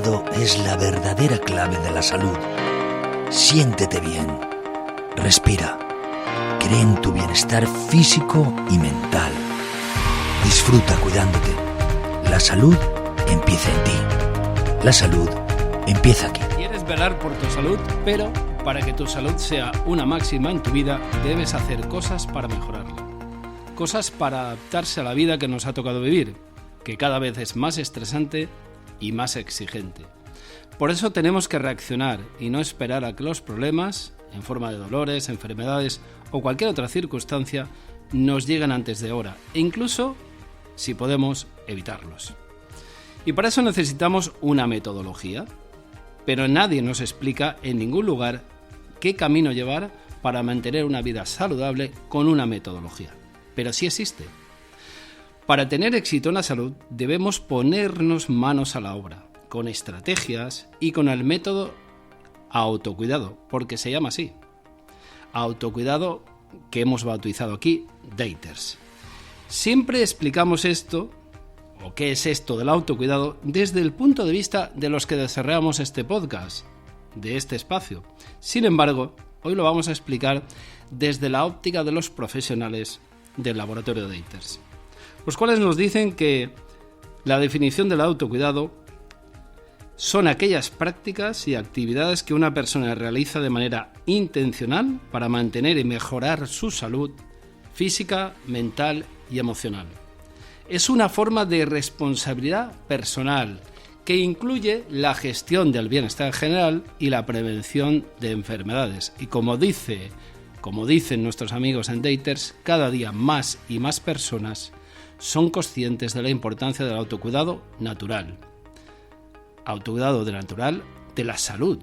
autocuidado es la verdadera clave de la salud. Siéntete bien. Respira. Cree en tu bienestar físico y mental. Disfruta cuidándote. La salud empieza en ti. La salud empieza aquí. Quieres velar por tu salud, pero para que tu salud sea una máxima en tu vida, debes hacer cosas para mejorarla. Cosas para adaptarse a la vida que nos ha tocado vivir, que cada vez es más estresante y más exigente. Por eso tenemos que reaccionar y no esperar a que los problemas, en forma de dolores, enfermedades o cualquier otra circunstancia, nos lleguen antes de hora, e incluso, si podemos, evitarlos. Y para eso necesitamos una metodología, pero nadie nos explica en ningún lugar qué camino llevar para mantener una vida saludable con una metodología. Pero sí existe. Para tener éxito en la salud debemos ponernos manos a la obra, con estrategias y con el método autocuidado, porque se llama así. Autocuidado que hemos bautizado aquí, Daters. Siempre explicamos esto, o qué es esto del autocuidado, desde el punto de vista de los que desarrollamos este podcast, de este espacio. Sin embargo, hoy lo vamos a explicar desde la óptica de los profesionales del laboratorio Daters, los cuales nos dicen que la definición del autocuidado son aquellas prácticas y actividades que una persona realiza de manera intencional para mantener y mejorar su salud física, mental y emocional. Es una forma de responsabilidad personal que incluye la gestión del bienestar general y la prevención de enfermedades. Y como dicen nuestros amigos en Daters, cada día más y más personas son conscientes de la importancia del autocuidado natural. Autocuidado de natural de la salud.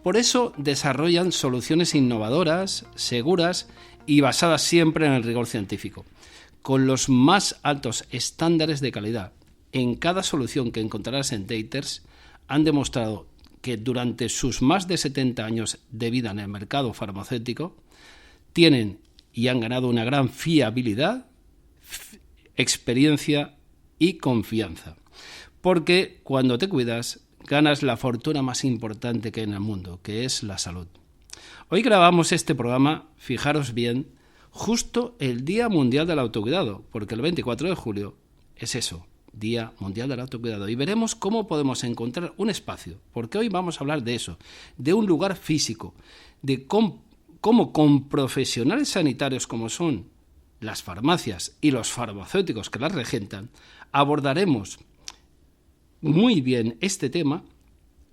Por eso desarrollan soluciones innovadoras, seguras y basadas siempre en el rigor científico, con los más altos estándares de calidad. En cada solución que encontrarás en Daters han demostrado que durante sus más de 70 años de vida en el mercado farmacéutico tienen y han ganado una gran fiabilidad, experiencia y confianza. Porque cuando te cuidas, ganas la fortuna más importante que hay en el mundo, que es la salud. Hoy grabamos este programa, fijaros bien, justo el Día Mundial del Autocuidado, porque el 24 de julio es eso, Día Mundial del Autocuidado. Y veremos cómo podemos encontrar un espacio, porque hoy vamos a hablar de eso, de un lugar físico, de cómo con profesionales sanitarios como son las farmacias y los farmacéuticos que las regentan, abordaremos muy bien este tema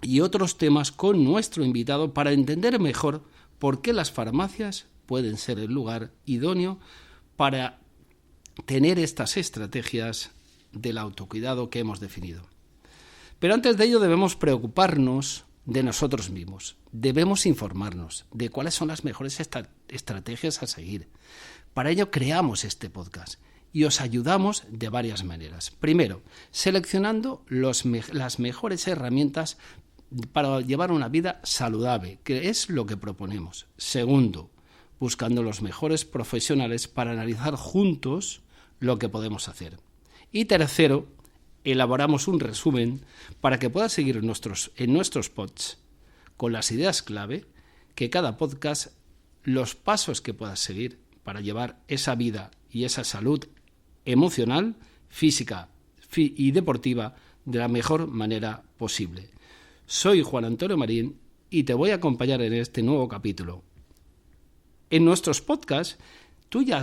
y otros temas con nuestro invitado para entender mejor por qué las farmacias pueden ser el lugar idóneo para tener estas estrategias del autocuidado que hemos definido. Pero antes de ello debemos preocuparnos de nosotros mismos, debemos informarnos de cuáles son las mejores estrategias a seguir. Para ello creamos este podcast y os ayudamos de varias maneras. Primero, seleccionando las mejores herramientas para llevar una vida saludable, que es lo que proponemos. Segundo, buscando los mejores profesionales para analizar juntos lo que podemos hacer. Y tercero, elaboramos un resumen para que puedas seguir en nuestros pods con las ideas clave que cada podcast, los pasos que puedas seguir para llevar esa vida y esa salud emocional, física y deportiva de la mejor manera posible. Soy Juan Antonio Marín y te voy a acompañar en este nuevo capítulo. En nuestros podcasts, tú ya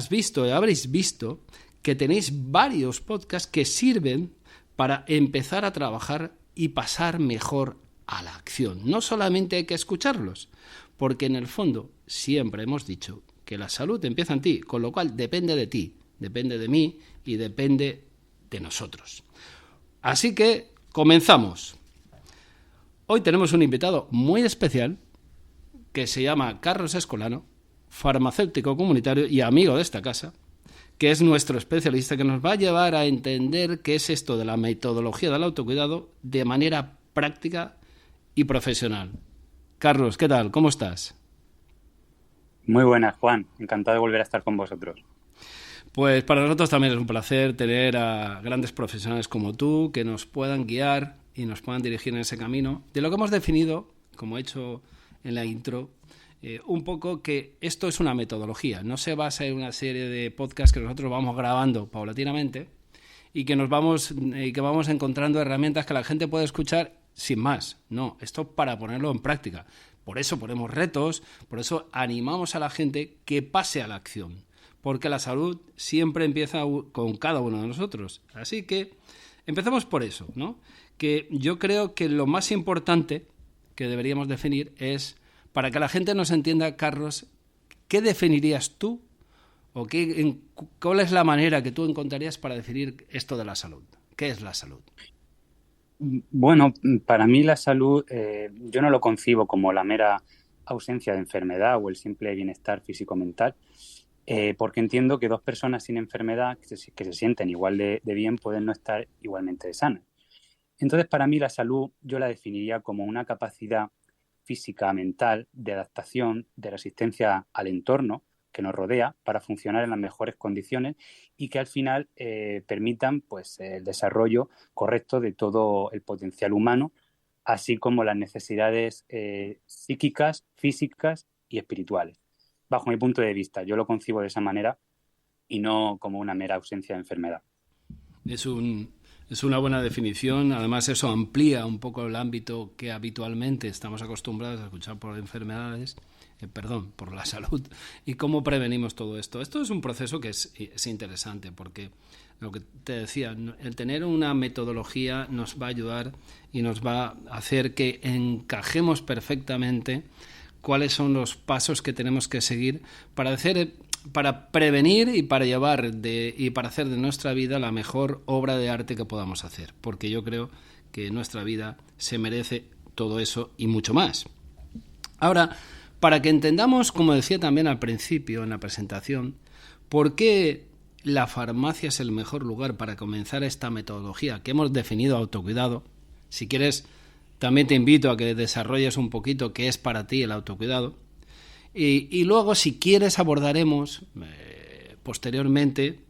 habréis visto que tenéis varios podcasts que sirven para empezar a trabajar y pasar mejor a la acción. No solamente hay que escucharlos, porque en el fondo siempre hemos dicho que la salud empieza en ti, con lo cual depende de ti, depende de mí y depende de nosotros. Así que comenzamos. Hoy tenemos un invitado muy especial que se llama Carlos Escolano, farmacéutico comunitario y amigo de esta casa, que es nuestro especialista que nos va a llevar a entender qué es esto de la metodología del autocuidado de manera práctica y profesional. Carlos, ¿qué tal? ¿Cómo estás? Muy buenas, Juan. Encantado de volver a estar con vosotros. Pues para nosotros también es un placer tener a grandes profesionales como tú que nos puedan guiar y nos puedan dirigir en ese camino, de lo que hemos definido, como he hecho en la intro, un poco que esto es una metodología, no se basa en una serie de podcasts que nosotros vamos grabando paulatinamente y que vamos encontrando herramientas que la gente puede escuchar sin más. No, esto para ponerlo en práctica. Por eso ponemos retos, por eso animamos a la gente que pase a la acción, porque la salud siempre empieza con cada uno de nosotros. Así que empecemos por eso, ¿no? Que yo creo que lo más importante que deberíamos definir es, para que la gente nos entienda, Carlos, ¿qué definirías tú o cuál es la manera que tú encontrarías para definir esto de la salud? ¿Qué es la salud? Bueno, para mí la salud, yo no lo concibo como la mera ausencia de enfermedad o el simple bienestar físico-mental, porque entiendo que dos personas sin enfermedad que se sienten igual de bien pueden no estar igualmente de sanas. Entonces, para mí la salud yo la definiría como una capacidad física, mental, de adaptación, de resistencia al entorno que nos rodea para funcionar en las mejores condiciones y que al final permitan pues, el desarrollo correcto de todo el potencial humano, así como las necesidades psíquicas, físicas y espirituales. Bajo mi punto de vista, yo lo concibo de esa manera y no como una mera ausencia de enfermedad. Es una buena definición. Además, eso amplía un poco el ámbito que habitualmente estamos acostumbrados a escuchar por enfermedades, por la salud, y cómo prevenimos todo esto. Esto es un proceso que es interesante, porque lo que te decía, el tener una metodología nos va a ayudar y nos va a hacer que encajemos perfectamente cuáles son los pasos que tenemos que seguir para prevenir y para para hacer de nuestra vida la mejor obra de arte que podamos hacer, porque yo creo que nuestra vida se merece todo eso y mucho más. Ahora, para que entendamos, como decía también al principio en la presentación, por qué la farmacia es el mejor lugar para comenzar esta metodología que hemos definido autocuidado. Si quieres, también te invito a que desarrolles un poquito qué es para ti el autocuidado. Y luego, si quieres, abordaremos posteriormente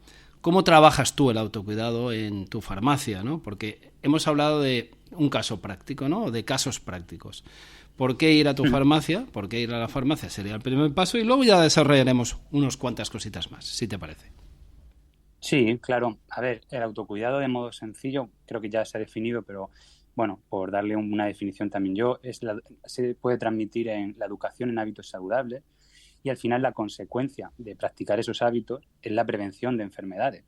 cómo trabajas tú el autocuidado en tu farmacia, ¿no? Porque hemos hablado de un caso práctico, ¿no? O de casos prácticos. ¿Por qué ir a tu farmacia? ¿Por qué ir a la farmacia? Sería el primer paso y luego ya desarrollaremos unas cuantas cositas más, si te parece. Sí, claro. A ver, el autocuidado de modo sencillo creo que ya se ha definido, pero bueno, por darle una definición también yo, se puede transmitir en la educación en hábitos saludables y al final la consecuencia de practicar esos hábitos es la prevención de enfermedades,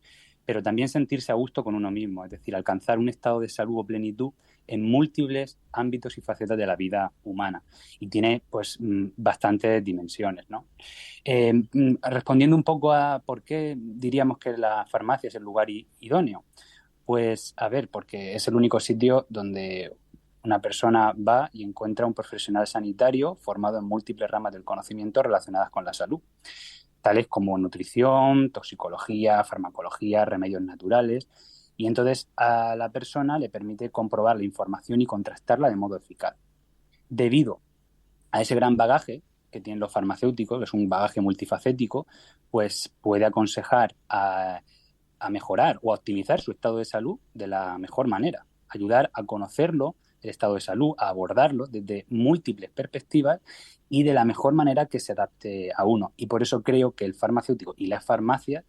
pero también sentirse a gusto con uno mismo, es decir, alcanzar un estado de salud o plenitud en múltiples ámbitos y facetas de la vida humana y tiene pues bastantes dimensiones, ¿no? Respondiendo un poco a por qué diríamos que la farmacia es el lugar idóneo. Pues, a ver, porque es el único sitio donde una persona va y encuentra un profesional sanitario formado en múltiples ramas del conocimiento relacionadas con la salud, tales como nutrición, toxicología, farmacología, remedios naturales, y entonces a la persona le permite comprobar la información y contrastarla de modo eficaz. Debido a ese gran bagaje que tienen los farmacéuticos, que es un bagaje multifacético, pues puede aconsejar a mejorar o a optimizar su estado de salud de la mejor manera, ayudar a conocerlo, el estado de salud, a abordarlo desde múltiples perspectivas y de la mejor manera que se adapte a uno. Y por eso creo que el farmacéutico y las farmacias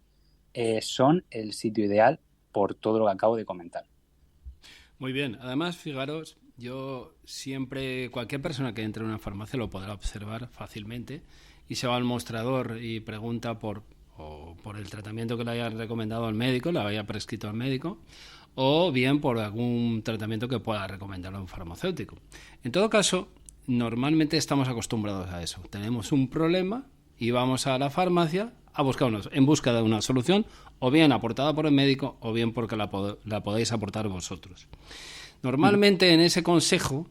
son el sitio ideal por todo lo que acabo de comentar. Muy bien. Además, fijaros, yo siempre, cualquier persona que entre en una farmacia lo podrá observar fácilmente y se va al mostrador y pregunta por el tratamiento que le haya recomendado al médico, le haya prescrito al médico, o bien por algún tratamiento que pueda recomendar a un farmacéutico. En todo caso, normalmente estamos acostumbrados a eso. Tenemos un problema y vamos a la farmacia en busca de una solución, o bien aportada por el médico, o bien porque la podéis aportar vosotros. Normalmente en ese consejo,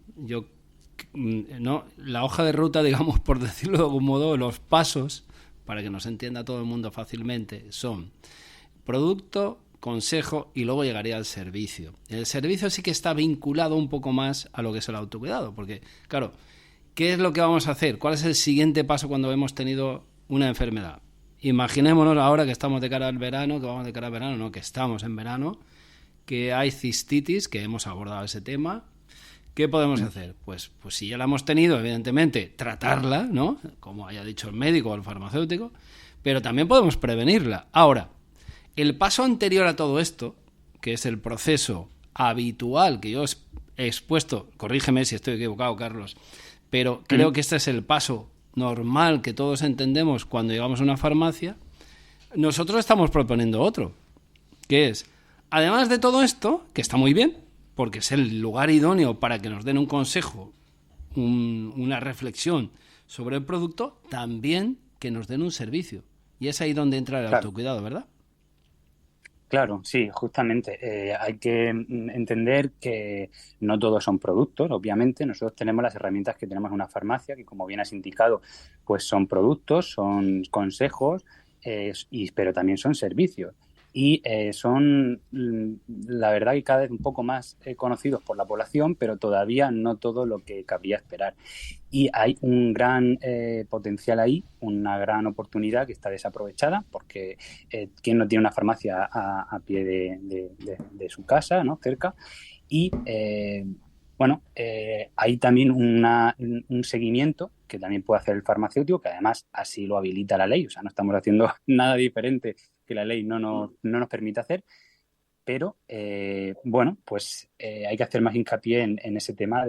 la hoja de ruta, digamos, por decirlo de algún modo, los pasos, para que nos entienda todo el mundo fácilmente, son producto, consejo y luego llegaría al servicio. El servicio sí que está vinculado un poco más a lo que es el autocuidado, porque, claro, ¿qué es lo que vamos a hacer? ¿Cuál es el siguiente paso cuando hemos tenido una enfermedad? Imaginémonos ahora que estamos de cara al verano, que estamos en verano, que hay cistitis, que hemos abordado ese tema. ¿Qué podemos hacer? Pues si ya la hemos tenido, evidentemente, tratarla, ¿no? Como haya dicho el médico o el farmacéutico, pero también podemos prevenirla. Ahora, el paso anterior a todo esto, que es el proceso habitual que yo he expuesto, corrígeme si estoy equivocado, Carlos, pero creo que este es el paso normal que todos entendemos cuando llegamos a una farmacia. Nosotros estamos proponiendo otro, que es, además de todo esto, que está muy bien, porque es el lugar idóneo para que nos den un consejo, una reflexión sobre el producto, también que nos den un servicio. Y es ahí donde entra el autocuidado, ¿verdad? Claro, sí, justamente. Hay que entender que no todos son productos, obviamente. Nosotros tenemos las herramientas que tenemos en una farmacia, que como bien has indicado, pues son productos, son consejos, pero también son servicios. Y son, la verdad, que cada vez un poco más conocidos por la población, pero todavía no todo lo que cabría esperar. Y hay un gran potencial ahí, una gran oportunidad que está desaprovechada, porque ¿quién no tiene una farmacia a pie de su casa, ¿no? Cerca? Y hay también un seguimiento que también puede hacer el farmacéutico, que además así lo habilita la ley. O sea, no estamos haciendo nada diferente que la ley no nos permite hacer, pero hay que hacer más hincapié en ese tema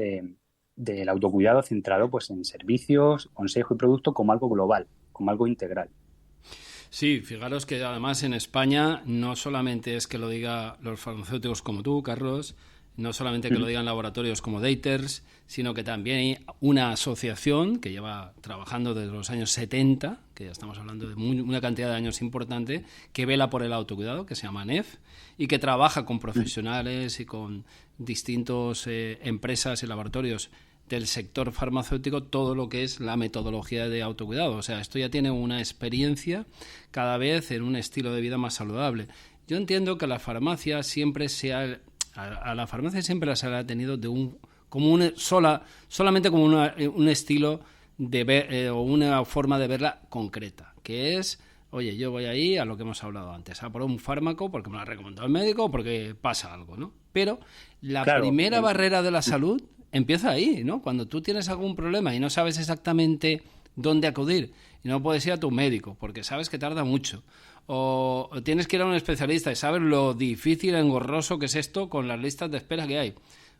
del autocuidado centrado pues en servicios, consejo y producto como algo global, como algo integral. Sí, fijaros que además en España no solamente es que lo digan los farmacéuticos como tú, Carlos, no solamente que lo digan laboratorios como Daters, sino que también hay una asociación que lleva trabajando desde los años 70, que ya estamos hablando de una cantidad de años importante, que vela por el autocuidado, que se llama NEF, y que trabaja con profesionales y con distintas empresas y laboratorios del sector farmacéutico todo lo que es la metodología de autocuidado. O sea, esto ya tiene una experiencia cada vez en un estilo de vida más saludable. Yo entiendo que la farmacia siempre a la farmacia siempre se la ha tenido solamente como un estilo de ver o una forma de verla concreta, que es, oye, yo voy ahí a lo que hemos hablado antes, a por un fármaco porque me lo ha recomendado el médico o porque pasa algo, ¿no? Pero la primera barrera de la salud empieza ahí, ¿no? Cuando tú tienes algún problema y no sabes exactamente dónde acudir y no puedes ir a tu médico porque sabes que tarda mucho, o tienes que ir a un especialista y sabes lo difícil, engorroso que es esto con las listas de espera que hay.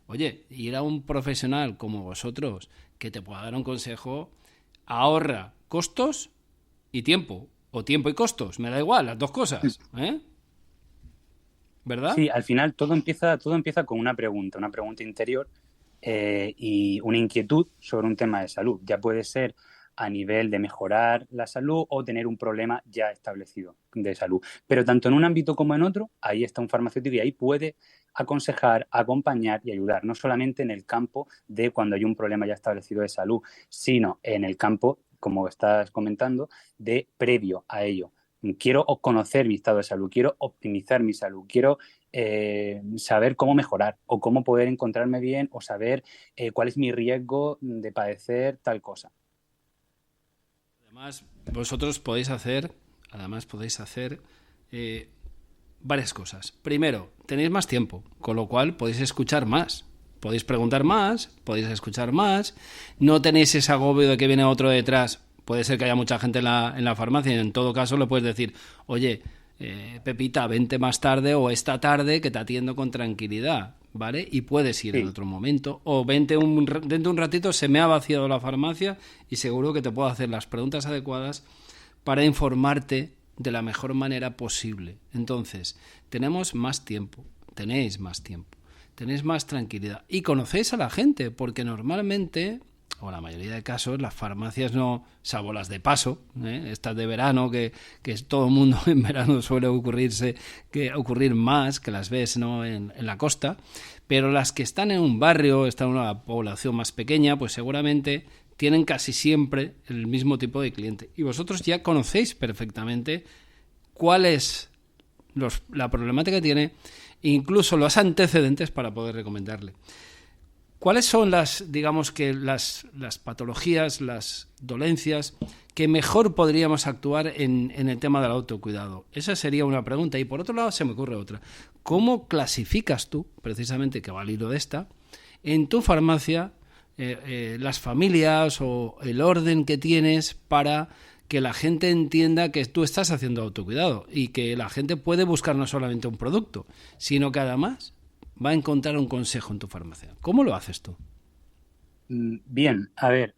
Oye, ir a un profesional como vosotros que te pueda dar un consejo ahorra costos y tiempo, o tiempo y costos, me da igual, las dos cosas, ¿verdad? Sí, al final todo empieza con una pregunta interior y una inquietud sobre un tema de salud. Ya puede ser a nivel de mejorar la salud o tener un problema ya establecido de salud. Pero tanto en un ámbito como en otro, ahí está un farmacéutico y ahí puede aconsejar, acompañar y ayudar, no solamente en el campo de cuando hay un problema ya establecido de salud, sino en el campo, como estás comentando, de previo a ello. Quiero conocer mi estado de salud, quiero optimizar mi salud, quiero saber cómo mejorar o cómo poder encontrarme bien o saber cuál es mi riesgo de padecer tal cosa. Además, vosotros podéis hacer varias cosas. Primero, tenéis más tiempo, con lo cual podéis escuchar más. Podéis preguntar más, podéis escuchar más. No tenéis ese agobio de que viene otro detrás. Puede ser que haya mucha gente en la farmacia y en todo caso le puedes decir, oye, Pepita, vente más tarde o esta tarde que te atiendo con tranquilidad, ¿vale? Y puedes ir en otro momento. O dentro de un ratito se me ha vaciado la farmacia y seguro que te puedo hacer las preguntas adecuadas para informarte de la mejor manera posible. Entonces, tenéis más tiempo, tenéis más tranquilidad y conocéis a la gente, porque normalmente, o la mayoría de casos, las farmacias no, salvo las de paso, estas de verano, que todo el mundo en verano suele ocurrir más, que las ves, ¿no?, en la costa, pero las que están en un barrio, están en una población más pequeña, pues seguramente tienen casi siempre el mismo tipo de cliente. Y vosotros ya conocéis perfectamente cuál es la problemática que tiene, incluso los antecedentes para poder recomendarle. ¿Cuáles son las patologías, las dolencias que mejor podríamos actuar en el tema del autocuidado? Esa sería una pregunta. Y por otro lado se me ocurre otra. ¿cómo clasificas tú, precisamente, que va al hilo de esta, en tu farmacia las familias o el orden que tienes para que la gente entienda que tú estás haciendo autocuidado y que la gente puede buscar no solamente un producto, sino que además va a encontrar un consejo en tu farmacia? ¿Cómo lo haces tú? Bien, a ver,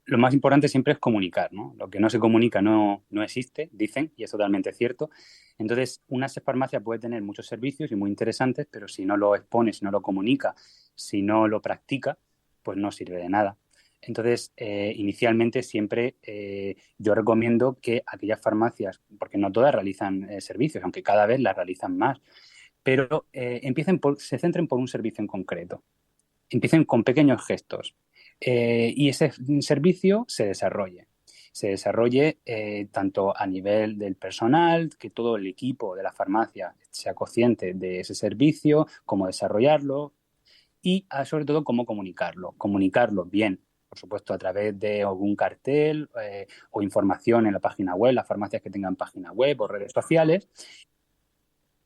lo más importante siempre es comunicar, ¿no? Lo que no se comunica no existe, dicen, y es totalmente cierto. Entonces, una farmacia puede tener muchos servicios y muy interesantes, pero si no lo expone, si no lo comunica, si no lo practica, pues no sirve de nada. Entonces, inicialmente siempre yo recomiendo que aquellas farmacias, porque no todas realizan servicios, aunque cada vez las realizan más, pero se centren por un servicio en concreto. Empiecen con pequeños gestos y ese servicio se desarrolle. Se desarrolle tanto a nivel del personal, que todo el equipo de la farmacia sea consciente de ese servicio, cómo desarrollarlo y sobre todo cómo comunicarlo. Comunicarlo bien, por supuesto, a través de algún cartel o información en la página web, las farmacias que tengan página web o redes sociales.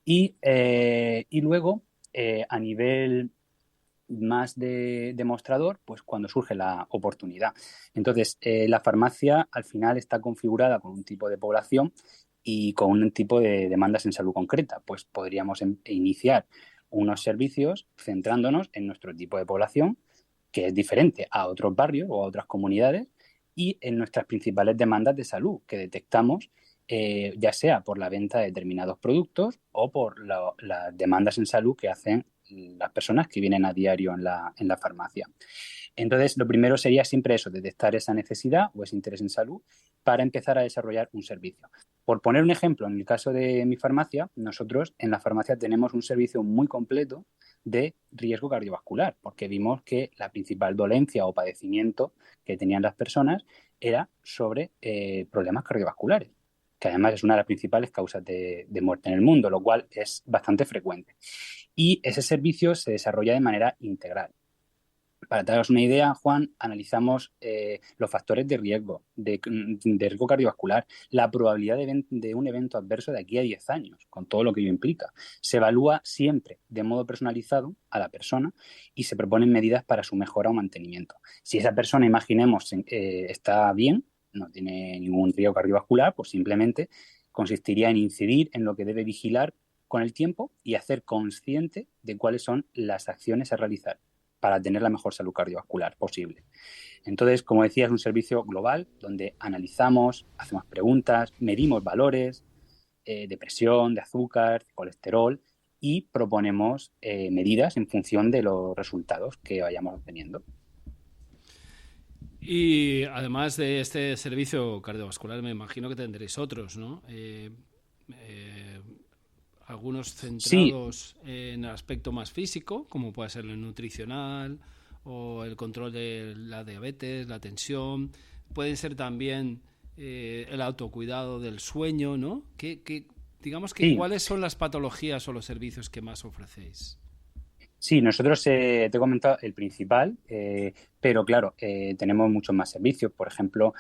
Y luego, a nivel más de demostrador, pues cuando surge la oportunidad. Entonces, la farmacia al final está configurada con un tipo de población y con un tipo de demandas en salud concreta. Pues podríamos iniciar unos servicios centrándonos en nuestro tipo de población, que es diferente a otros barrios o a otras comunidades, y en nuestras principales demandas de salud que detectamos, ya sea por la venta de determinados productos o por las demandas en salud que hacen las personas que vienen a diario en la farmacia. Entonces, lo primero sería siempre eso, detectar esa necesidad o ese interés en salud para empezar a desarrollar un servicio. Por poner un ejemplo, en el caso de mi farmacia, nosotros en la farmacia tenemos un servicio muy completo de riesgo cardiovascular, porque vimos que la principal dolencia o padecimiento que tenían las personas era sobre problemas cardiovasculares, que además es una de las principales causas de muerte en el mundo, lo cual es bastante frecuente. Y ese servicio se desarrolla de manera integral. Para daros una idea, Juan, analizamos los factores de riesgo, de riesgo cardiovascular, la probabilidad de un evento adverso de aquí a 10 años, con todo lo que ello implica. Se evalúa siempre de modo personalizado a la persona y se proponen medidas para su mejora o mantenimiento. Si esa persona, imaginemos, está bien, no tiene ningún riesgo cardiovascular, pues simplemente consistiría en incidir en lo que debe vigilar con el tiempo y hacer consciente de cuáles son las acciones a realizar para tener la mejor salud cardiovascular posible. Entonces, como decía, es un servicio global donde analizamos, hacemos preguntas, medimos valores de presión, de azúcar, de colesterol y proponemos medidas en función de los resultados que vayamos obteniendo. Y además de este servicio cardiovascular, me imagino que tendréis otros, ¿no? Algunos centrados en el aspecto más físico, como puede ser el nutricional o el control de la diabetes, la tensión. Pueden ser también el autocuidado del sueño, ¿no? Digamos que, ¿cuáles son las patologías o los servicios que más ofrecéis? Sí, nosotros te he comentado el principal, pero claro, tenemos muchos más servicios. Por ejemplo,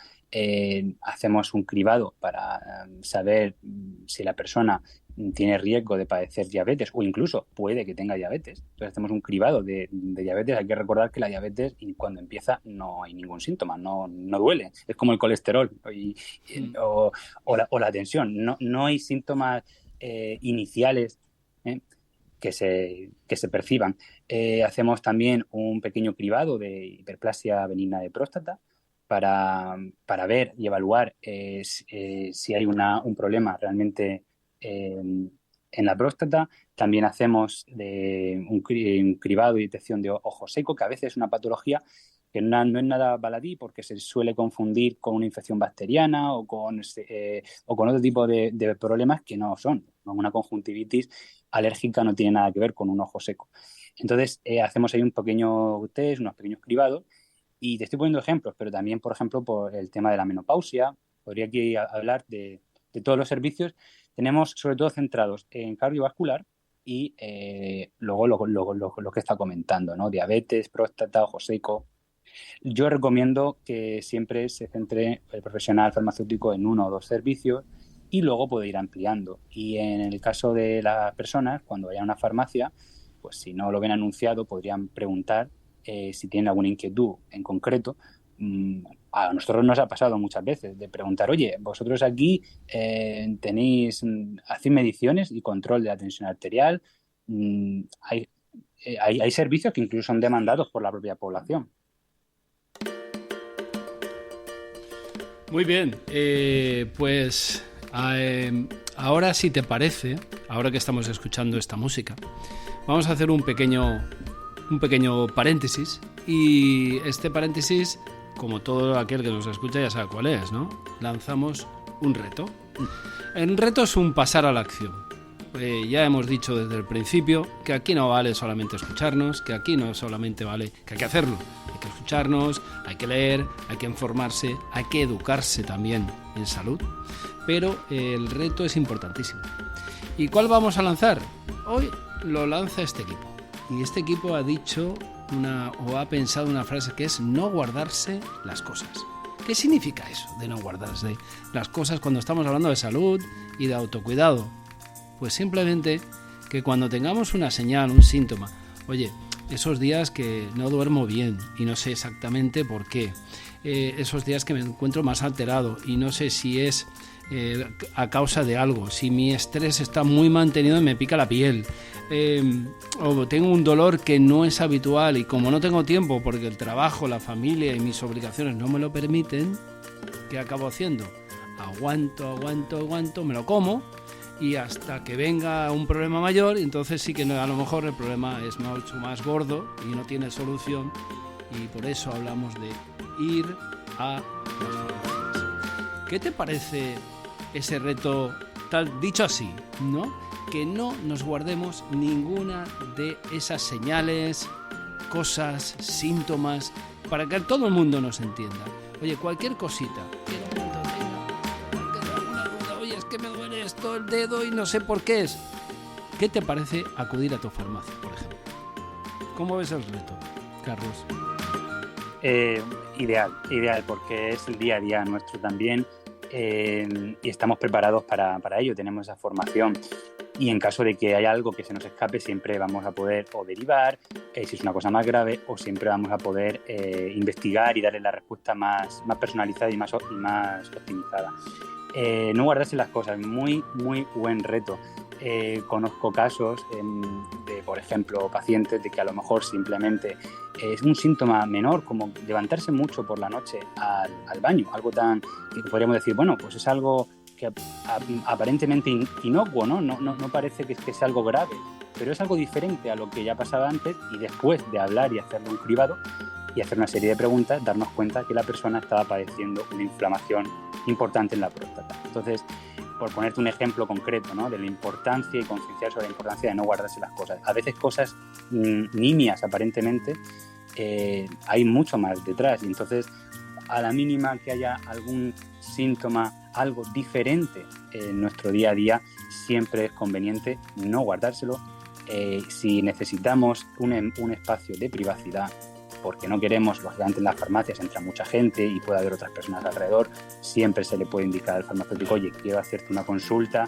hacemos un cribado para saber si la persona tiene riesgo de padecer diabetes o incluso puede que tenga diabetes. Entonces hacemos un cribado de diabetes. Hay que recordar que la diabetes cuando empieza no hay ningún síntoma, no duele. Es como el colesterol o la tensión. No hay síntomas iniciales que se perciban. Hacemos también un pequeño cribado de hiperplasia benigna de próstata para ver y evaluar si hay un problema realmente en la próstata. También hacemos un cribado y detección de ojo seco, que a veces es una patología que no es nada baladí porque se suele confundir con una infección bacteriana o con otro tipo de problemas que no son. Una conjuntivitis alérgica no tiene nada que ver con un ojo seco. Entonces, hacemos ahí un pequeño test, unos pequeños cribados, y te estoy poniendo ejemplos, pero también, por ejemplo, por el tema de la menopausia. Podría aquí hablar de todos los servicios. Tenemos, sobre todo, centrados en cardiovascular y luego lo que está comentando, ¿no? Diabetes, próstata, ojo seco. Yo recomiendo que siempre se centre el profesional farmacéutico en uno o dos servicios y luego puede ir ampliando. Y en el caso de las personas, cuando vayan a una farmacia, pues si no lo ven anunciado, podrían preguntar si tienen alguna inquietud en concreto. A nosotros nos ha pasado muchas veces de preguntar, oye, vosotros aquí hacéis mediciones y control de la tensión arterial. Hay servicios que incluso son demandados por la propia población. Muy bien, pues ahora, si te parece, ahora que estamos escuchando esta música, vamos a hacer un pequeño paréntesis, y este paréntesis, como todo aquel que nos escucha ya sabe cuál es, ¿no? Lanzamos un reto. El reto es un pasar a la acción. Ya hemos dicho desde el principio que aquí no vale solamente escucharnos, que aquí no solamente vale, que hay que hacerlo, hay que escucharnos, hay que leer, hay que informarse, hay que educarse también en salud, pero el reto es importantísimo. ¿Y cuál vamos a lanzar? Hoy lo lanza este equipo, y este equipo ha dicho ha pensado una frase que es no guardarse las cosas. ¿Qué significa eso de no guardarse las cosas cuando estamos hablando de salud y de autocuidado? Pues simplemente que cuando tengamos una señal, un síntoma, oye, esos días que no duermo bien y no sé exactamente por qué, esos días que me encuentro más alterado y no sé si es a causa de algo, si mi estrés está muy mantenido y me pica la piel, o tengo un dolor que no es habitual y como no tengo tiempo porque el trabajo, la familia y mis obligaciones no me lo permiten, ¿qué acabo haciendo? Aguanto, me lo como, y hasta que venga un problema mayor, entonces sí que a lo mejor el problema es mucho más gordo y no tiene solución, y por eso hablamos de ir a las farmacias. ¿Qué te parece ese reto tal dicho así, ¿no? Que no nos guardemos ninguna de esas señales, cosas, síntomas, para que todo el mundo nos entienda. Oye, cualquier cosita, que me duele esto, el dedo, y no sé por qué es. ¿Qué te parece acudir a tu farmacia, por ejemplo? ¿Cómo ves el reto, Carlos? Ideal, porque es el día a día nuestro también, y estamos preparados para ello, tenemos esa formación. Y en caso de que haya algo que se nos escape, siempre vamos a poder o derivar, si es una cosa más grave, o siempre vamos a poder investigar y darle la respuesta más personalizada y más optimizada. No guardarse las cosas, muy buen reto. Conozco casos de, por ejemplo, pacientes de que a lo mejor simplemente es un síntoma menor, como levantarse mucho por la noche al baño, algo tan que podríamos decir, bueno, pues es algo que aparentemente inocuo, ¿no? No parece que sea algo grave, pero es algo diferente a lo que ya pasaba antes, y después de hablar y hacerle un cribado y hacer una serie de preguntas, darnos cuenta que la persona estaba padeciendo una inflamación importante en la próstata. Entonces, por ponerte un ejemplo concreto, ¿no?, de la importancia y concienciar sobre la importancia de no guardarse las cosas. A veces cosas nimias aparentemente, hay mucho más detrás, y entonces a la mínima que haya algún síntoma, algo diferente en nuestro día a día, siempre es conveniente no guardárselo. Si necesitamos un espacio de privacidad, porque no queremos, lógicamente en las farmacias entra mucha gente y puede haber otras personas alrededor, siempre se le puede indicar al farmacéutico, oye, quiero hacerte una consulta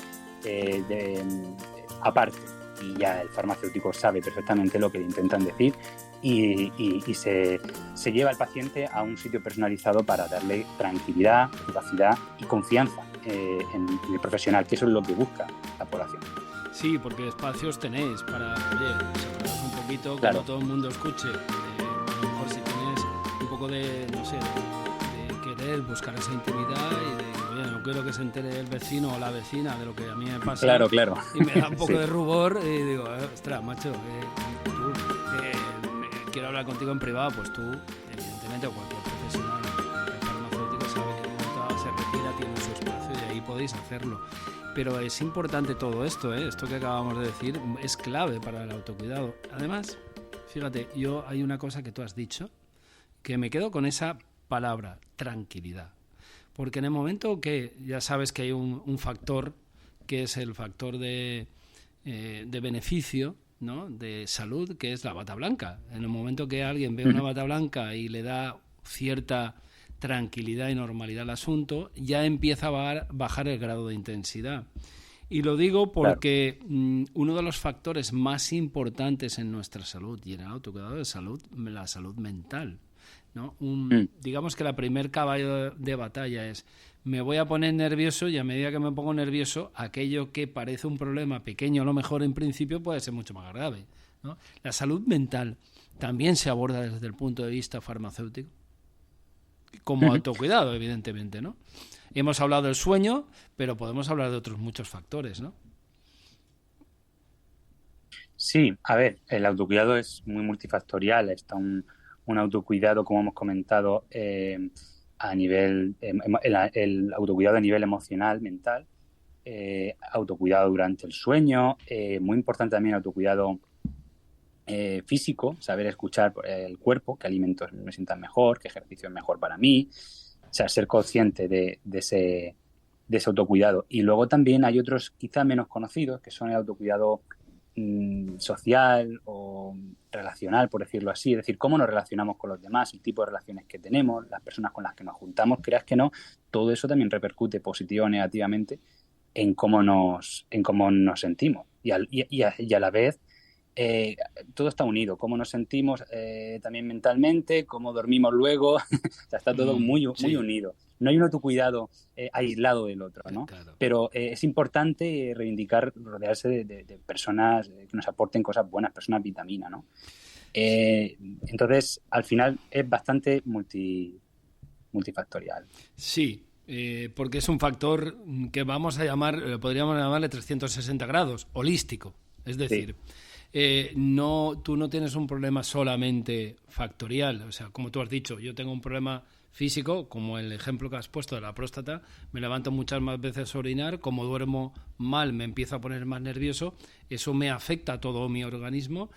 aparte, y ya el farmacéutico sabe perfectamente lo que le intentan decir, y se lleva al paciente a un sitio personalizado para darle tranquilidad, privacidad y confianza en el profesional, que eso es lo que busca la población. Sí, porque espacios tenéis para, oye, separaros un poquito, claro, que no todo el mundo escuche. A lo mejor si tienes un poco de, no sé, de querer buscar esa intimidad y de, oye, no quiero que se entere el vecino o la vecina de lo que a mí me pasa. Claro. Y me da un poco sí. de rubor y digo, ostras, macho, tú, quiero hablar contigo en privado, pues tú, evidentemente, o cualquier profesional farmacéutico sabe que se retira, tiene su espacio y ahí podéis hacerlo. Pero es importante todo esto, esto que acabamos de decir es clave para el autocuidado. Además, fíjate, hay una cosa que tú has dicho que me quedo con esa palabra, tranquilidad. Porque en el momento que ya sabes que hay un factor que es el factor de beneficio, ¿no?, de salud, que es la bata blanca. En el momento que alguien ve una bata blanca y le da cierta tranquilidad y normalidad al asunto, ya empieza a bajar el grado de intensidad. Y lo digo porque uno de los factores más importantes en nuestra salud y en el autocuidado de salud, la salud mental, ¿no? Digamos que la primer caballo de batalla es: me voy a poner nervioso, y a medida que me pongo nervioso, aquello que parece un problema pequeño a lo mejor en principio puede ser mucho más grave, ¿no? La salud mental también se aborda desde el punto de vista farmacéutico como autocuidado, evidentemente, ¿no? Hemos hablado del sueño, pero podemos hablar de otros muchos factores, ¿no? Sí, a ver, el autocuidado es muy multifactorial. Está un autocuidado, como hemos comentado, a nivel, el autocuidado a nivel emocional, mental, autocuidado durante el sueño, muy importante también el autocuidado físico, saber escuchar el cuerpo, qué alimentos me sientan mejor, qué ejercicio es mejor para mí, o sea, ser consciente de ese autocuidado. Y luego también hay otros quizá menos conocidos, que son el autocuidado social o relacional, por decirlo así, es decir, cómo nos relacionamos con los demás, el tipo de relaciones que tenemos, las personas con las que nos juntamos, creas que no, todo eso también repercute positivo o negativamente en cómo nos sentimos. Y a la vez todo está unido, cómo nos sentimos también mentalmente, cómo dormimos luego, o sea, está todo muy unido. No hay un autocuidado aislado del otro, ¿no? Claro. Pero es importante reivindicar, rodearse de personas que nos aporten cosas buenas, personas vitamina, ¿no? Entonces, al final es bastante multifactorial. Sí, porque es un factor que vamos a llamar, podríamos llamarle 360 grados, holístico. Es decir, tú no tienes un problema solamente factorial. O sea, como tú has dicho, yo tengo un problema físico, como el ejemplo que has puesto de la próstata, me levanto muchas más veces a orinar, como duermo mal me empiezo a poner más nervioso, eso me afecta a todo mi organismo,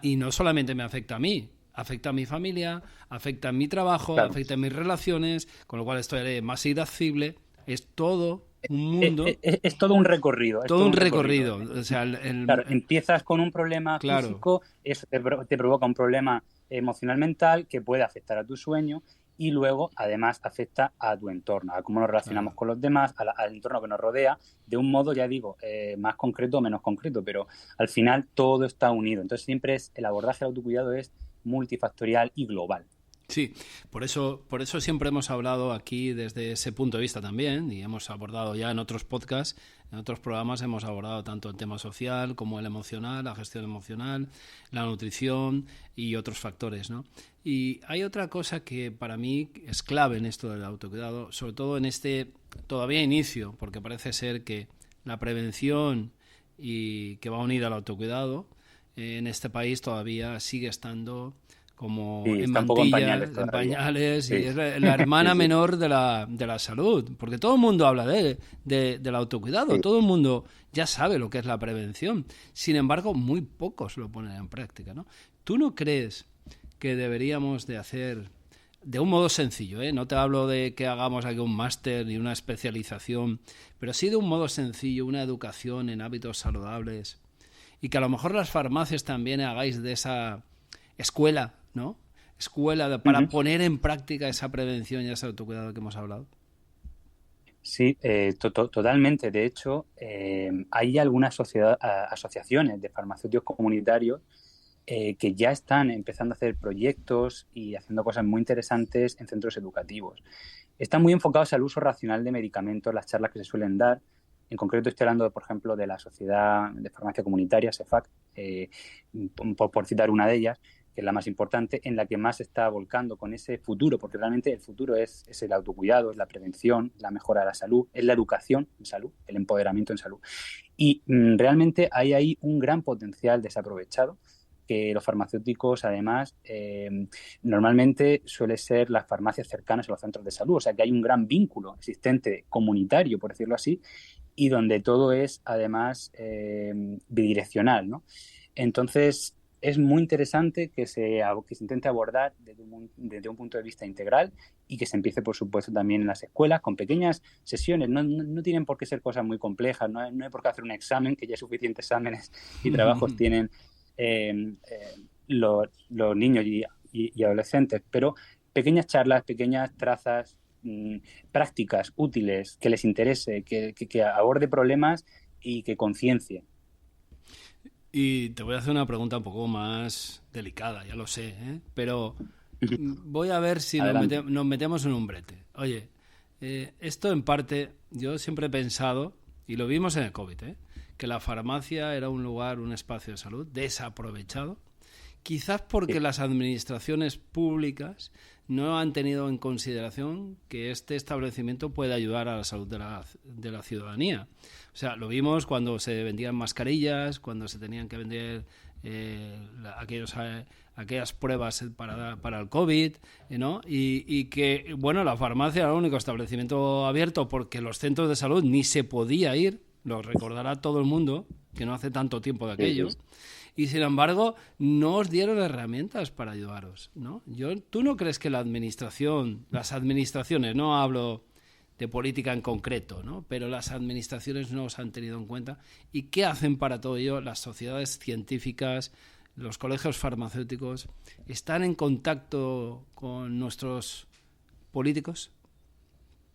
y no solamente me afecta a mí, afecta a mi familia, afecta a mi trabajo, claro, afecta a mis relaciones, con lo cual estoy más irascible. Es todo un mundo. Es todo un recorrido. Todo un recorrido. O sea, claro, empiezas con un problema físico, eso te provoca un problema emocional mental que puede afectar a tu sueño y luego, además, afecta a tu entorno, a cómo nos relacionamos con los demás, al entorno que nos rodea, de un modo, ya digo, más concreto o menos concreto, pero al final todo está unido. Entonces, siempre el abordaje del autocuidado es multifactorial y global. Sí, por eso siempre hemos hablado aquí desde ese punto de vista también, y hemos abordado ya en otros podcasts, en otros programas hemos abordado tanto el tema social como el emocional, la gestión emocional, la nutrición y otros factores, ¿no? Y hay otra cosa que para mí es clave en esto del autocuidado, sobre todo en este todavía inicio, porque parece ser que la prevención y que va unida al autocuidado en este país todavía sigue estando como en mantillas, en pañales, sí. Y es la hermana menor de la salud, porque todo el mundo habla del autocuidado, sí. Todo el mundo ya sabe lo que es la prevención, sin embargo muy pocos lo ponen en práctica, ¿no? ¿Tú no crees que deberíamos de hacer, de un modo sencillo, no te hablo de que hagamos aquí un máster ni una especialización, pero sí de un modo sencillo, una educación en hábitos saludables, y que a lo mejor las farmacias también hagáis de esa escuela, ¿no? Para poner en práctica esa prevención y ese autocuidado que hemos hablado? Sí, totalmente. De hecho, hay algunas asociaciones de farmacéuticos comunitarios que ya están empezando a hacer proyectos y haciendo cosas muy interesantes en centros educativos. Están muy enfocados al uso racional de medicamentos, las charlas que se suelen dar. En concreto estoy hablando, por ejemplo, de la Sociedad de Farmacia Comunitaria, SEFAC, por citar una de ellas, que es la más importante, en la que más se está volcando con ese futuro, porque realmente el futuro es el autocuidado, es la prevención, la mejora de la salud, es la educación en salud, el empoderamiento en salud. Y realmente hay ahí un gran potencial desaprovechado, que los farmacéuticos, además, normalmente suele ser las farmacias cercanas a los centros de salud, o sea que hay un gran vínculo existente comunitario, por decirlo así, y donde todo es, además, bidireccional, ¿no? Entonces, es muy interesante que se intente abordar desde un punto de vista integral y que se empiece, por supuesto, también en las escuelas con pequeñas sesiones. No tienen por qué ser cosas muy complejas, no hay por qué hacer un examen, que ya suficientes exámenes y trabajos tienen los niños y adolescentes, pero pequeñas charlas, pequeñas trazas, prácticas útiles, que les interese, que aborde problemas y que conciencie. Y te voy a hacer una pregunta un poco más delicada, ya lo sé, ¿eh? Pero voy a ver si nos metemos en un brete. Oye, esto en parte, yo siempre he pensado, y lo vimos en el COVID, que la farmacia era un lugar, un espacio de salud desaprovechado, quizás porque las administraciones públicas no han tenido en consideración que este establecimiento puede ayudar a la salud de la ciudadanía. O sea, lo vimos cuando se vendían mascarillas, cuando se tenían que vender aquellas pruebas para el COVID, ¿no? Y que, bueno, la farmacia era el único establecimiento abierto porque los centros de salud ni se podía ir, lo recordará todo el mundo, que no hace tanto tiempo de aquello. Y sin embargo, no os dieron herramientas para ayudaros, ¿no? ¿Tú no crees que las administraciones, no hablo de política en concreto, ¿no? Pero las administraciones no os han tenido en cuenta? ¿Y qué hacen para todo ello las sociedades científicas, los colegios farmacéuticos? ¿Están en contacto con nuestros políticos?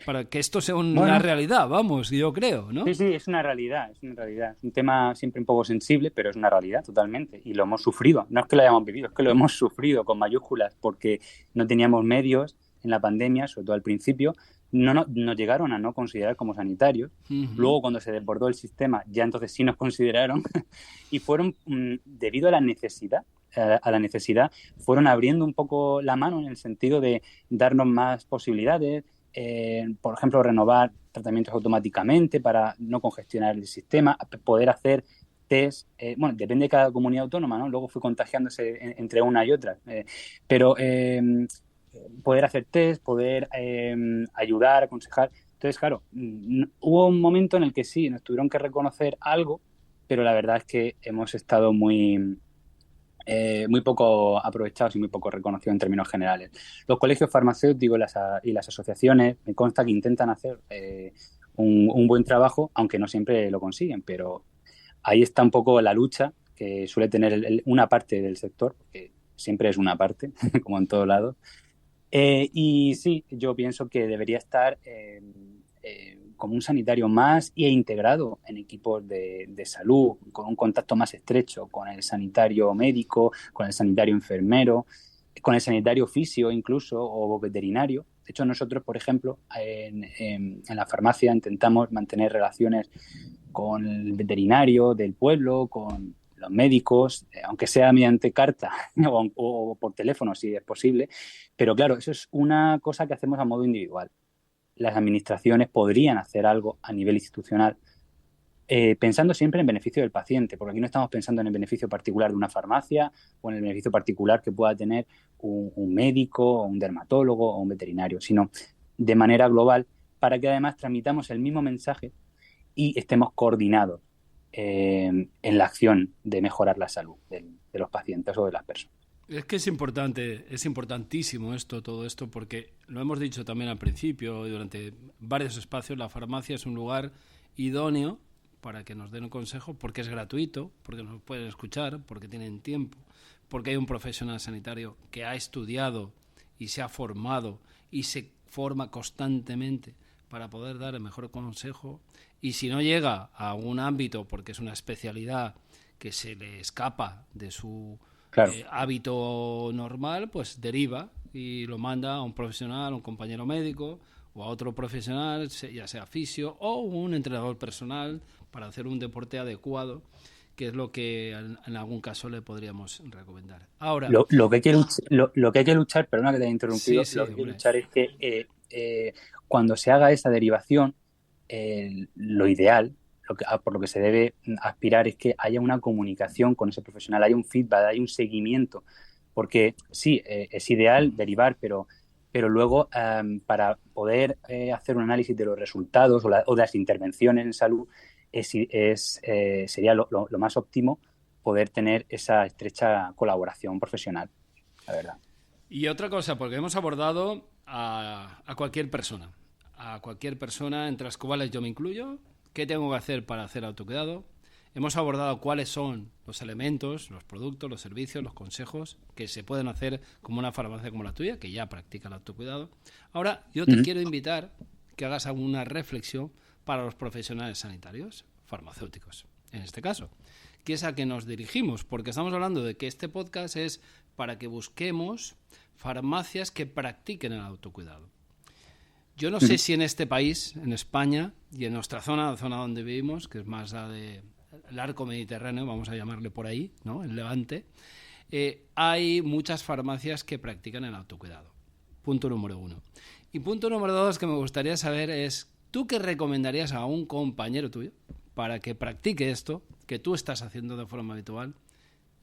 Para que esto sea una realidad, vamos, yo creo, ¿no? Sí, es una realidad, es una realidad. Es un tema siempre un poco sensible, pero es una realidad totalmente. Y lo hemos sufrido. No es que lo hayamos vivido, es que lo hemos sufrido con mayúsculas, porque no teníamos medios en la pandemia, sobre todo al principio. Nos llegaron a no considerar como sanitarios. Luego, cuando se desbordó el sistema, ya entonces sí nos consideraron. Y fueron, debido a la necesidad, fueron abriendo un poco la mano en el sentido de darnos más posibilidades. Por ejemplo, renovar tratamientos automáticamente para no congestionar el sistema, poder hacer test, depende de cada comunidad autónoma, ¿no? Luego fue contagiándose entre una y otra, pero poder hacer test, poder ayudar, aconsejar. Entonces, claro, hubo un momento en el que sí, nos tuvieron que reconocer algo, pero la verdad es que hemos estado muy poco aprovechados y muy poco reconocidos en términos generales. Los colegios farmacéuticos y las asociaciones me consta que intentan hacer un buen trabajo, aunque no siempre lo consiguen, pero ahí está un poco la lucha que suele tener una parte del sector, porque siempre es una parte, como en todos lados. Y sí, yo pienso que debería estar como un sanitario más e integrado en equipos de salud, con un contacto más estrecho con el sanitario médico, con el sanitario enfermero, con el sanitario fisio incluso, o veterinario. De hecho, nosotros, por ejemplo, en la farmacia intentamos mantener relaciones con el veterinario del pueblo, con los médicos, aunque sea mediante carta o por teléfono, si es posible. Pero claro, eso es una cosa que hacemos a modo individual. Las administraciones podrían hacer algo a nivel institucional, pensando siempre en beneficio del paciente, porque aquí no estamos pensando en el beneficio particular de una farmacia o en el beneficio particular que pueda tener un médico, o un dermatólogo o un veterinario, sino de manera global, para que además transmitamos el mismo mensaje y estemos coordinados en la acción de mejorar la salud de los pacientes o de las personas. Es que es importante, es importantísimo todo esto, porque lo hemos dicho también al principio y durante varios espacios, la farmacia es un lugar idóneo para que nos den un consejo, porque es gratuito, porque nos pueden escuchar, porque tienen tiempo, porque hay un profesional sanitario que ha estudiado y se ha formado y se forma constantemente para poder dar el mejor consejo. Y si no llega a un ámbito, porque es una especialidad que se le escapa de su hábito normal, pues deriva y lo manda a un profesional, a un compañero médico o a otro profesional, ya sea fisio o un entrenador personal, para hacer un deporte adecuado, que es lo que en algún caso le podríamos recomendar. Ahora, lo que hay que luchar, perdona que te haya interrumpido, lo que hay que luchar es que cuando se haga esa derivación, lo ideal, por lo que se debe aspirar, es que haya una comunicación con ese profesional, haya un feedback, haya un seguimiento, porque sí, es ideal derivar, pero luego para poder hacer un análisis de los resultados o de las intervenciones en salud, sería lo más óptimo poder tener esa estrecha colaboración profesional, la verdad. Y otra cosa, porque hemos abordado a cualquier persona, entre las cuales yo me incluyo. ¿Qué tengo que hacer para hacer autocuidado? Hemos abordado cuáles son los elementos, los productos, los servicios, los consejos que se pueden hacer como una farmacia como la tuya, que ya practica el autocuidado. Ahora, yo te quiero invitar que hagas alguna reflexión para los profesionales sanitarios, farmacéuticos, en este caso, que es a que nos dirigimos, porque estamos hablando de que este podcast es para que busquemos farmacias que practiquen el autocuidado. Yo no sé si en este país, en España, y en nuestra zona, la zona donde vivimos, que es más la del arco mediterráneo, vamos a llamarle por ahí, ¿no? El Levante, hay muchas farmacias que practican el autocuidado. Punto número 1. Y punto número 2 que me gustaría saber es, ¿tú qué recomendarías a un compañero tuyo para que practique esto que tú estás haciendo de forma habitual?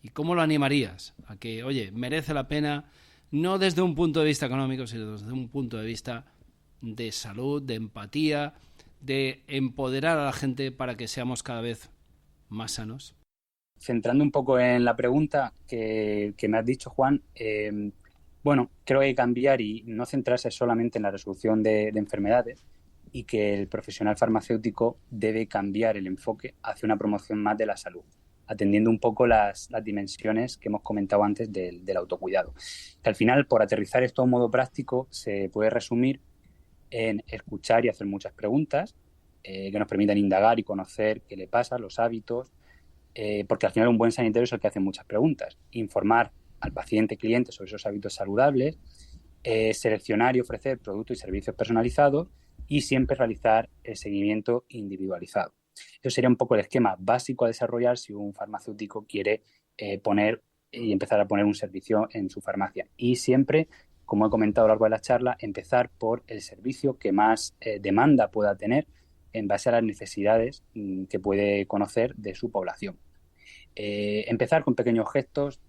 ¿Y cómo lo animarías a que, oye, merece la pena, no desde un punto de vista económico, sino desde un punto de vista de salud, de empatía, de empoderar a la gente para que seamos cada vez más sanos? Centrando un poco en la pregunta que me has dicho, Juan, bueno, creo que hay que cambiar y no centrarse solamente en la resolución de enfermedades, y que el profesional farmacéutico debe cambiar el enfoque hacia una promoción más de la salud, atendiendo un poco las dimensiones que hemos comentado antes del autocuidado. Que al final, por aterrizar esto a un modo práctico, se puede resumir en escuchar y hacer muchas preguntas que nos permitan indagar y conocer qué le pasa, los hábitos, porque al final un buen sanitario es el que hace muchas preguntas. Informar al paciente, cliente sobre esos hábitos saludables, seleccionar y ofrecer productos y servicios personalizados y siempre realizar el seguimiento individualizado. Eso sería un poco el esquema básico a desarrollar si un farmacéutico quiere poner y empezar a poner un servicio en su farmacia. Y siempre, como he comentado a lo largo de la charla, empezar por el servicio que más demanda pueda tener en base a las necesidades que puede conocer de su población. Empezar con pequeños gestos,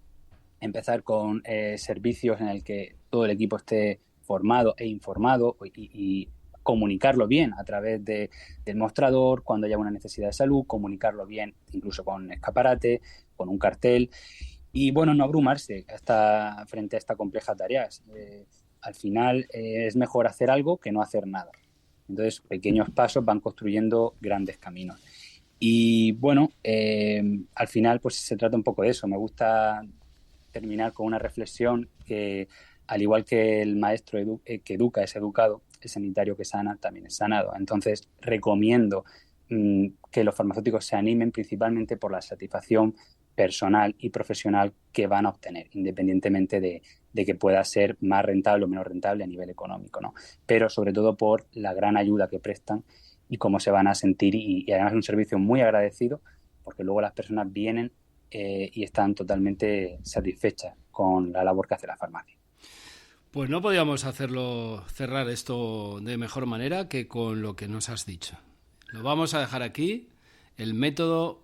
empezar con servicios en el que todo el equipo esté formado e informado y comunicarlo bien a través del mostrador cuando haya una necesidad de salud, comunicarlo bien incluso con escaparate, con un cartel y, bueno, no abrumarse frente a esta compleja tarea. Al final es mejor hacer algo que no hacer nada. Entonces, pequeños pasos van construyendo grandes caminos. Y, bueno, al final pues se trata un poco de eso. Me gusta terminar con una reflexión que, al igual que el maestro que educa es educado, el sanitario que sana también es sanado. Entonces, recomiendo que los farmacéuticos se animen principalmente por la satisfacción personal y profesional que van a obtener, independientemente de que pueda ser más rentable o menos rentable a nivel económico, ¿no? Pero sobre todo por la gran ayuda que prestan y cómo se van a sentir y además es un servicio muy agradecido porque luego las personas vienen y están totalmente satisfechas con la labor que hace la farmacia. Pues no podíamos cerrar esto de mejor manera que con lo que nos has dicho. Lo vamos a dejar aquí, el método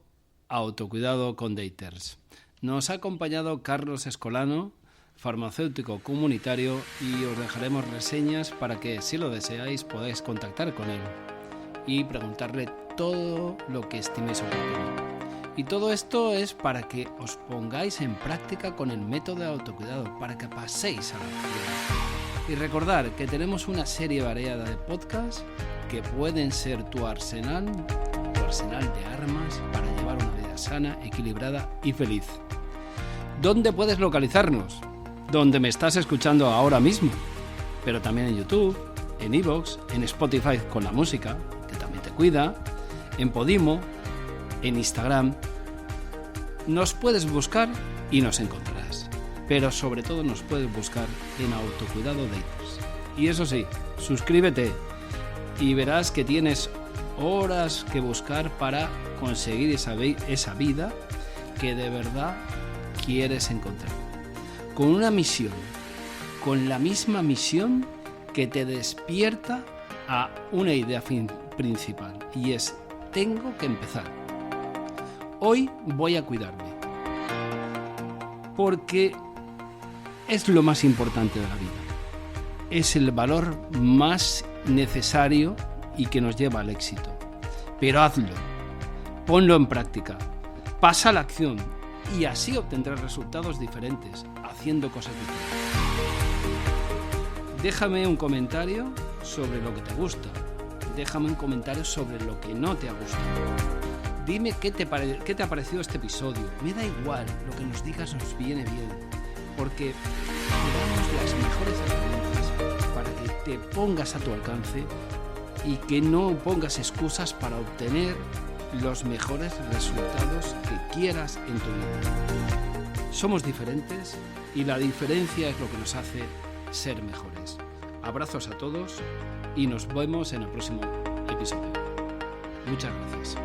autocuidado con Daters. Nos ha acompañado Carlos Escolano, farmacéutico comunitario, y os dejaremos reseñas para que, si lo deseáis, podáis contactar con él y preguntarle todo lo que estiméis oportuno. Y todo esto es para que os pongáis en práctica con el método de autocuidado, para que paséis a la acción. Y recordar que tenemos una serie variada de podcasts que pueden ser tu arsenal de armas para llevar una vida sana, equilibrada y feliz. ¿Dónde puedes localizarnos? Donde me estás escuchando ahora mismo, pero también en YouTube, en iVoox, en Spotify con la música, que también te cuida, en Podimo, en Instagram. Nos puedes buscar y nos encontrarás, pero sobre todo nos puedes buscar en Autocuidado Daters. Y eso sí, suscríbete y verás que tienes horas que buscar para conseguir esa vida que de verdad quieres encontrar. Con una misión, con la misma misión que te despierta a una idea principal, y es: tengo que empezar. Hoy voy a cuidarme, porque es lo más importante de la vida. Es el valor más necesario y que nos lleva al éxito. Pero hazlo, ponlo en práctica, pasa a la acción y así obtendrás resultados diferentes, haciendo cosas diferentes. Déjame un comentario sobre lo que te gusta, déjame un comentario sobre lo que no te ha gustado. Dime qué te ha parecido este episodio. Me da igual, lo que nos digas nos viene bien, porque te damos las mejores herramientas para que te pongas a tu alcance y que no pongas excusas para obtener los mejores resultados que quieras en tu vida. Somos diferentes y la diferencia es lo que nos hace ser mejores. Abrazos a todos y nos vemos en el próximo episodio. Muchas gracias.